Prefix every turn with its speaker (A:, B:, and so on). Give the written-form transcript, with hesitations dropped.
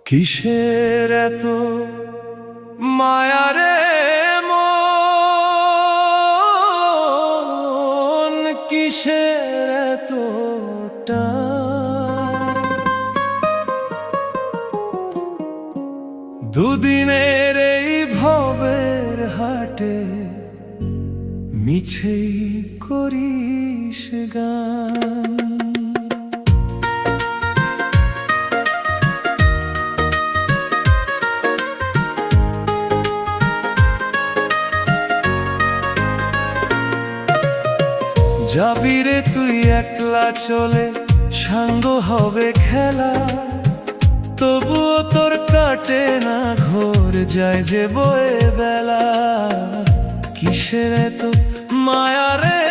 A: কিসের এত মায়া রে মন, কিসের এত টান? দুদিনের এই ভবের হাটে মিছেই করিস গান। যাবি রে তুই একলা চলে, সাঙ্গ হবে খেলা, তবুও তোর কাটে না ঘোর, যায় যে বয়ে বেলা। কিসের এত মায়া রে